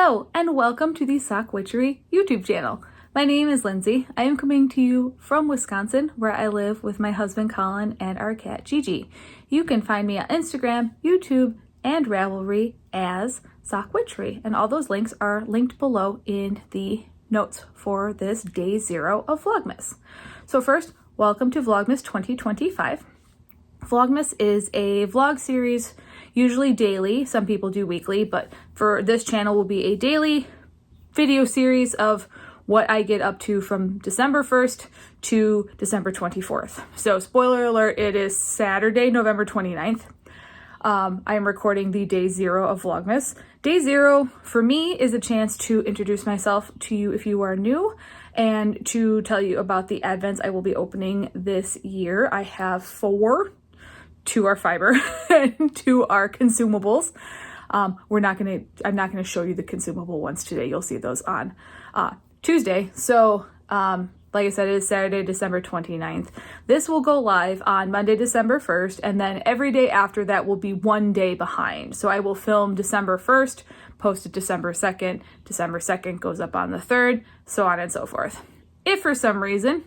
Hello and welcome to the Sock Witchery YouTube channel. My name is Lindsay. I am coming to you from Wisconsin, where I live with my husband Colin and our cat Gigi. You can find me on Instagram, YouTube, and Ravelry as Sock Witchery, and all those links are linked below in the notes for this day 0 of Vlogmas. So first, welcome to Vlogmas 2025. Vlogmas is a vlog series, usually daily. Some people do weekly, but for this channel will be a daily video series of what I get up to from December 1st to December 24th. So spoiler alert, it is Saturday, November 29th. I am recording the day 0 of Vlogmas. Day 0 for me is a chance to introduce myself to you if you are new and to tell you about the advents I will be opening this year. I have 4. 2 are fiber and 2 are consumables. I'm not gonna show you the consumable ones today. You'll see those on Tuesday. So like I said, it is Saturday, December 29th. This will go live on Monday, December 1st, and then every day after that will be one day behind. So I will film December 1st, post it December 2nd, December 2nd goes up on the 3rd, so on and so forth. If for some reason,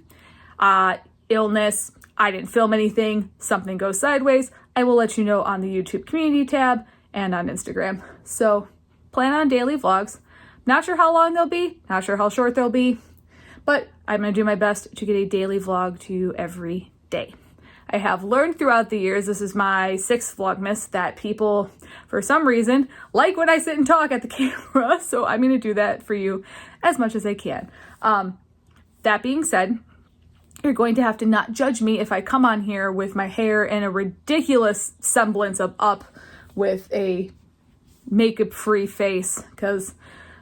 illness, I didn't film anything, something goes sideways, I will let you know on the YouTube community tab and on Instagram. So plan on daily vlogs. Not sure how long they'll be, not sure how short they'll be, but I'm gonna do my best to get a daily vlog to you every day. I have learned throughout the years, this is my 6th Vlogmas, that people, for some reason, like when I sit and talk at the camera, so I'm gonna do that for you as much as I can. That being said, you're going to have to not judge me if I come on here with my hair in a ridiculous semblance of up with a makeup-free face, because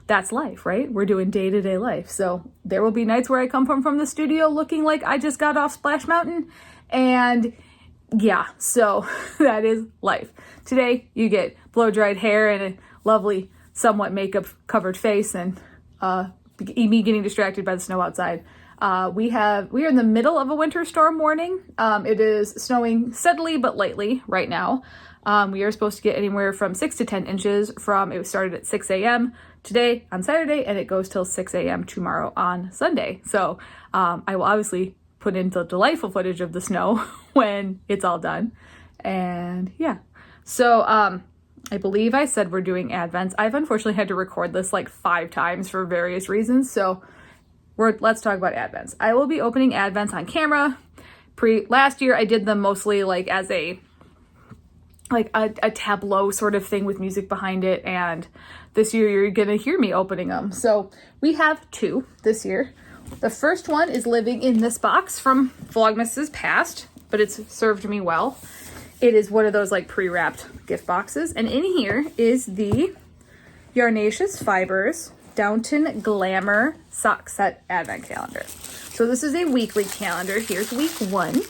that's life, right? We're doing day-to-day life. So there will be nights where I come from the studio looking like I just got off Splash Mountain, and yeah, so that is life. Today, you get blow-dried hair and a lovely, somewhat makeup-covered face, and me getting distracted by the snow outside. We are in the middle of a winter storm warning. It is snowing steadily but lightly right now. We are supposed to get anywhere from 6 to 10 inches it started at 6 a.m. today on Saturday, and it goes till 6 a.m. tomorrow on Sunday. So I will obviously put in the delightful footage of the snow when it's all done. And yeah, so I believe I said we're doing advents. I've unfortunately had to record this like 5 times for various reasons. So let's talk about advents. I will be opening advents on camera. Last year I did them mostly like as a tableau sort of thing with music behind it, and this year you're gonna hear me opening them. So we have 2 this year. The first one is living in this box from Vlogmas's past, but it's served me well. It is one of those like pre-wrapped gift boxes, and in here is the Yarnaceous Fibers Downton Glamour Sock Set Advent Calendar. So this is a weekly calendar. Here's week 1.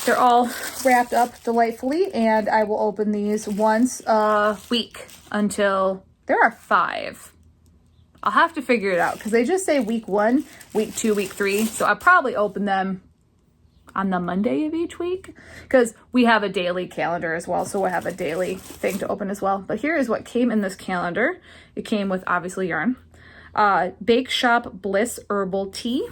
They're all wrapped up delightfully, and I will open these once a week until there are 5. I'll have to figure it out because they just say week 1, week 2, week 3. So I'll probably open them on the Monday of each week, because we have a daily calendar as well, so we'll have a daily thing to open as well. But here is what came in this calendar. It came with obviously yarn, Bake Shop Bliss Herbal Tea,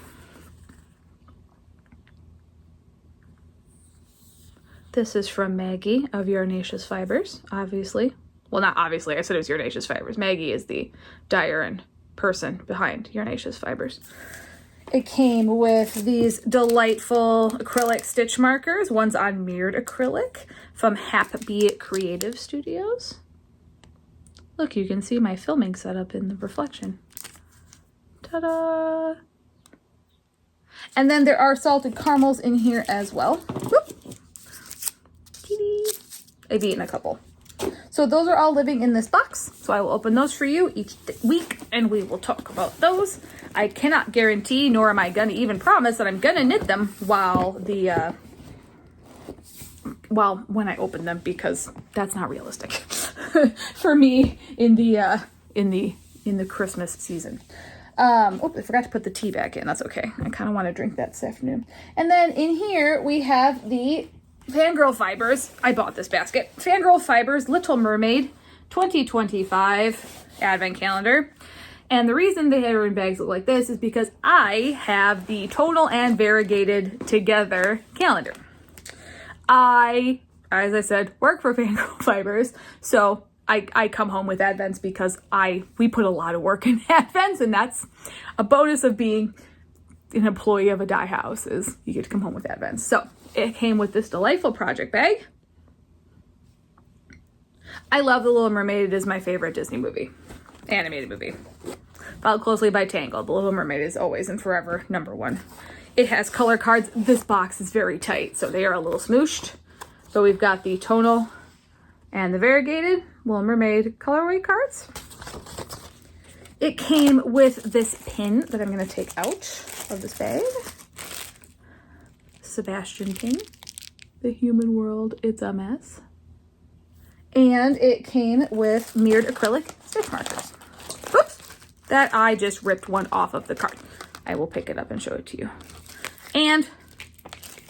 this is from Maggie of Yarnaceous Fibers, obviously. Well, not obviously, I said it was Yarnaceous Fibers. Maggie is the dyer and person behind Yarnaceous Fibers. It came with these delightful acrylic stitch markers. One's on mirrored acrylic from Happy Creative Studios. Look, you can see my filming setup in the reflection. Ta-da! And then there are salted caramels in here as well. Whoop. Kitty. I've eaten a couple. So those are all living in this box. So I will open those for you each week, and we will talk about those. I cannot guarantee, nor am I gonna even promise that I'm gonna knit them when I open them, because that's not realistic for me in the Christmas season. Oh, I forgot to put the tea back in. That's okay. I kind of want to drink that this afternoon. And then in here we have the Fangirl Fibers. I bought this basket. Fangirl Fibers Little Mermaid 2025 advent calendar. And the reason the handwritten bags look like this is because I have the tonal and variegated together calendar. I, as I said, work for Fangirl Fibers, so I come home with advents because we put a lot of work in advents, and that's a bonus of being an employee of a dye house, is you get to come home with advents. So it came with this delightful project bag. I love The Little Mermaid. It is my favorite Disney movie, animated movie. Followed closely by Tangled. The Little Mermaid is always and forever #1. It has color cards. This box is very tight, so they are a little smooshed. So we've got the tonal and the variegated Little Mermaid colorway cards. It came with this pin that I'm going to take out of this bag. Sebastian pin. The human world, it's a mess. And it came with mirrored acrylic stitch markers. Oops! That I just ripped one off of the card. I will pick it up and show it to you. And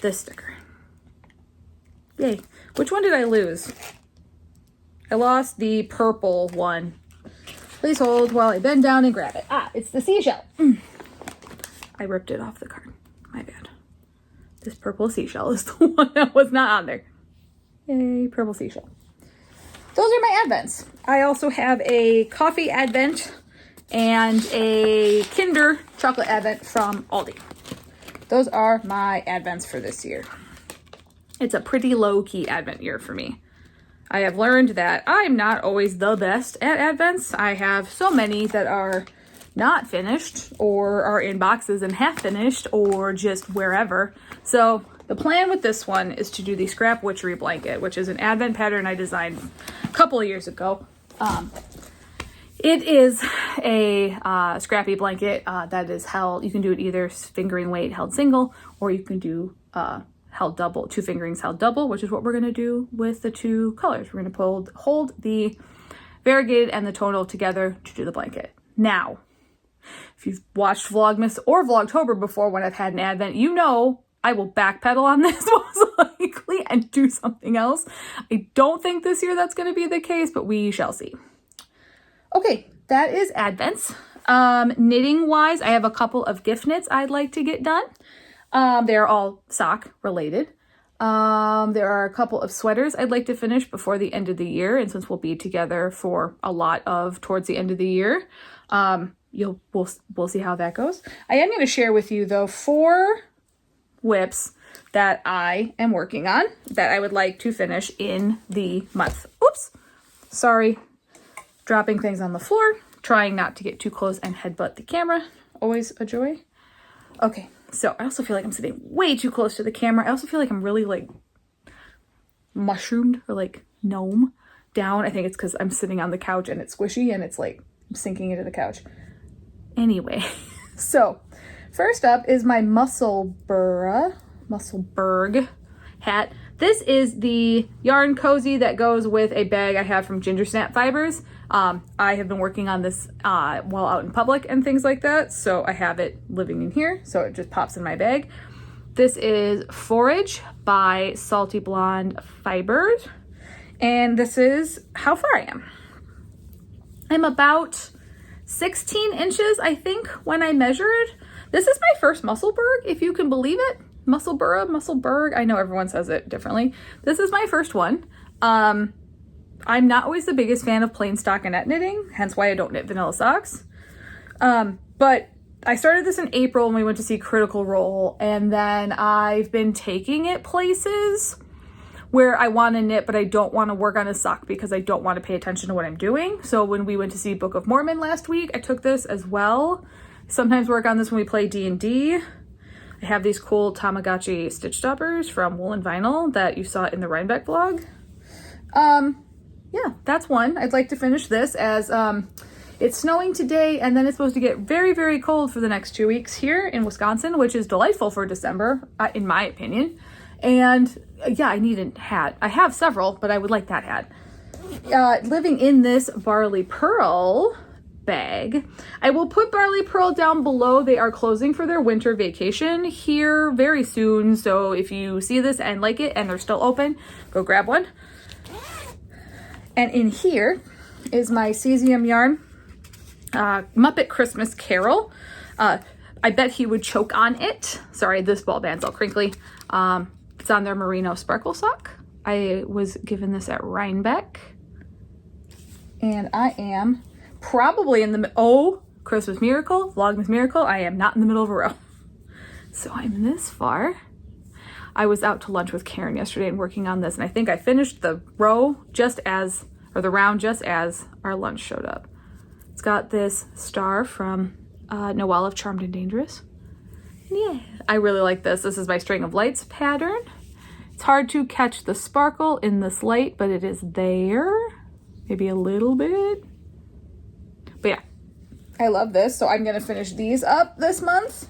this sticker. Yay. Which one did I lose? I lost the purple one. Please hold while I bend down and grab it. Ah, it's the seashell. I ripped it off the card. My bad. This purple seashell is the one that was not on there. Yay, purple seashell. Those are my advents. I also have a coffee advent and a Kinder chocolate advent from Aldi. Those are my advents for this year. It's a pretty low-key advent year for me. I have learned that I'm not always the best at advents. I have so many that are not finished or are in boxes and half finished or just wherever. So the plan with this one is to do the Scrap Witchery blanket, which is an advent pattern I designed a couple of years ago. It is a scrappy blanket that is held. You can do it either fingering weight held single, or you can do held double, 2 fingerings held double, which is what we're going to do with the 2 colors. We're going to hold the variegated and the tonal together to do the blanket. Now, if you've watched Vlogmas or Vlogtober before when I've had an advent, you know I will backpedal on this most likely and do something else. I don't think this year that's going to be the case, but we shall see. Okay, that is advents. Knitting wise, I have a couple of gift knits I'd like to get done. They're all sock related. There are a couple of sweaters I'd like to finish before the end of the year. And since we'll be together for a lot of towards the end of the year, we'll see how that goes. I am going to share with you though 4 whips that I am working on that I would like to finish in the month. Oops, sorry. Dropping things on the floor, trying not to get too close and headbutt the camera. Always a joy. Okay, so I also feel like I'm sitting way too close to the camera. I also feel like I'm really like mushroomed or like gnome down. I think it's because I'm sitting on the couch and it's squishy and it's like sinking into the couch. Anyway, so first up is my Musselburgh hat. This is the yarn cozy that goes with a bag I have from Ginger Snap Fibers. I have been working on this while out in public and things like that, so I have it living in here, so it just pops in my bag. This is Forage by Salty Blonde Fibers, and this is how far I am. I'm about 16 inches, I think, when I measured. This is my first Musselburgh, if you can believe it. Musselburgh. I know everyone says it differently. This is my first one. I'm not always the biggest fan of plain stockinette knitting, hence why I don't knit vanilla socks. But I started this in April when we went to see Critical Role, and then I've been taking it places where I want to knit, but I don't want to work on a sock because I don't want to pay attention to what I'm doing. So when we went to see Book of Mormon last week, I took this as well. Sometimes work on this when we play D&D. I have these cool Tamagotchi stitch stoppers from Wool and Vinyl that you saw in the Rhinebeck vlog. Yeah, that's one. I'd like to finish this as it's snowing today, and then it's supposed to get very, very cold for the next 2 weeks here in Wisconsin, which is delightful for December, in my opinion. And yeah, I need a hat. I have several, but I would like that hat. Living in this Barley Pearl bag. I will put Barley Pearl down below. They are closing for their winter vacation here very soon. So if you see this and like it and they're still open, go grab one. And in here, is my cesium yarn, Muppet Christmas Carol. I bet he would choke on it. Sorry, this ball band's all crinkly. It's on their merino sparkle sock. I was given this at Rhinebeck. And I am probably in the, oh, Christmas Miracle, Vlogmas Miracle. I am not in the middle of a row. So I'm this far. I was out to lunch with Karen yesterday and working on this, and I think I finished the row just as, or the round just as our lunch showed up. It's got this star from Noelle of Charmed and Dangerous. Yeah, I really like this. This is my String of Lights pattern. It's hard to catch the sparkle in this light, but it is there. Maybe a little bit. But yeah, I love this. So I'm gonna finish these up this month.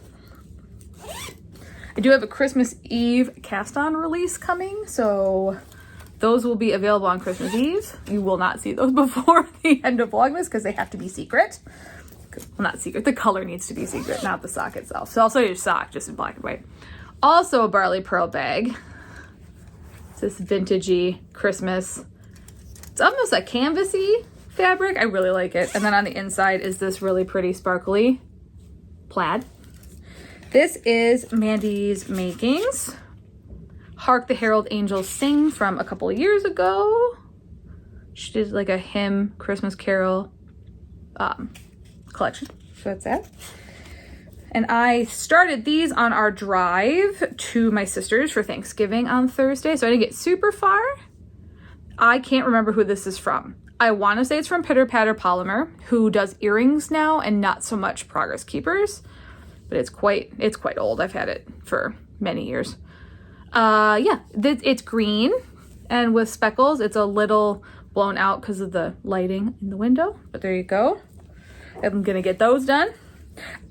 I do have a Christmas Eve cast-on release coming, so those will be available on Christmas Eve. You will not see those before the end of Vlogmas because they have to be secret. Well, not secret. The color needs to be secret, not the sock itself. So I'll show you the sock just in black and white. Also a Barley Pearl bag. It's this vintagey Christmas. It's almost a canvasy fabric. I really like it. And then on the inside is this really pretty sparkly plaid. This is Mandy's Makings. Hark the Herald Angels Sing from a couple of years ago. She did like a hymn Christmas carol collection. So that's that. And I started these on our drive to my sister's for Thanksgiving on Thursday. So I didn't get super far. I can't remember who this is from. I want to say it's from Pitter Patter Polymer, who does earrings now and not so much Progress Keepers. But it's quite old. I've had it for many years. Yeah, it's green and with speckles. It's a little blown out because of the lighting in the window, but there you go. I'm gonna get those done.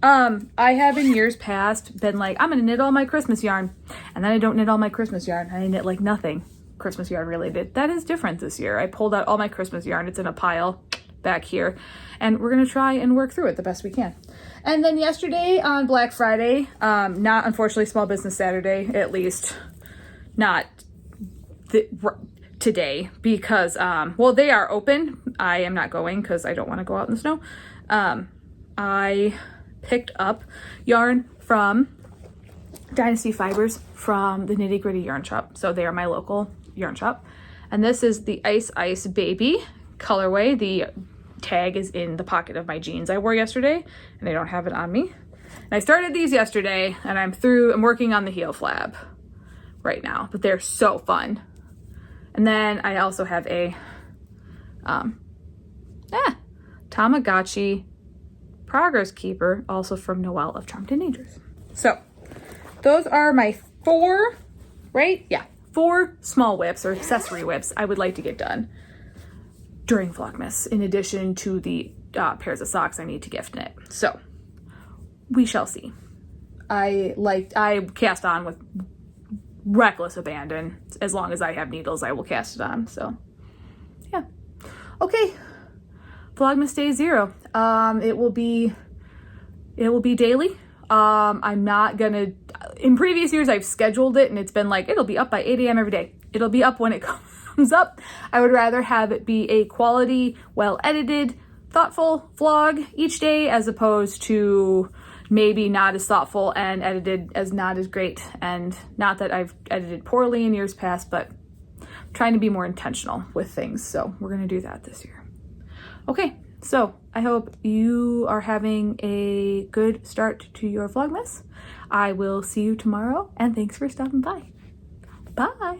I have in years past been like, I'm gonna knit all my Christmas yarn, and then I don't knit all my Christmas yarn. I knit like nothing Christmas yarn related. That is different this year. I pulled out all my Christmas yarn. It's in a pile back here, and we're gonna try and work through it the best we can. And then yesterday on Black Friday, not unfortunately Small Business Saturday, at least not today, because well, they are open. I am not going because I don't want to go out in the snow. I picked up yarn from Dynasty Fibers from the Nitty Gritty Yarn Shop. So they are my local yarn shop. And this is the Ice Ice Baby colorway. The tag is in the pocket of my jeans I wore yesterday, and I don't have it on me. And I started these yesterday, and I'm working on the heel flab right now, but they're so fun. And then I also have a Tamagotchi Progress Keeper, also from Noelle of Charmed and Dangerous. So those are my four small whips or accessory whips I would like to get done during Vlogmas, in addition to the pairs of socks I need to gift knit. So we shall see. I cast on with reckless abandon. As long as I have needles, I will cast it on. So yeah. Okay. Vlogmas Day 0. It will be daily. I'm not gonna, in previous years I've scheduled it and it's been like, it'll be up by 8 a.m. every day. It'll be up when it comes up. I would rather have it be a quality, well-edited, thoughtful vlog each day, as opposed to maybe not as thoughtful and edited as not as great. And not that I've edited poorly in years past, but I'm trying to be more intentional with things. So we're gonna do that this year. Okay, so I hope you are having a good start to your Vlogmas. I will see you tomorrow, and thanks for stopping by. Bye.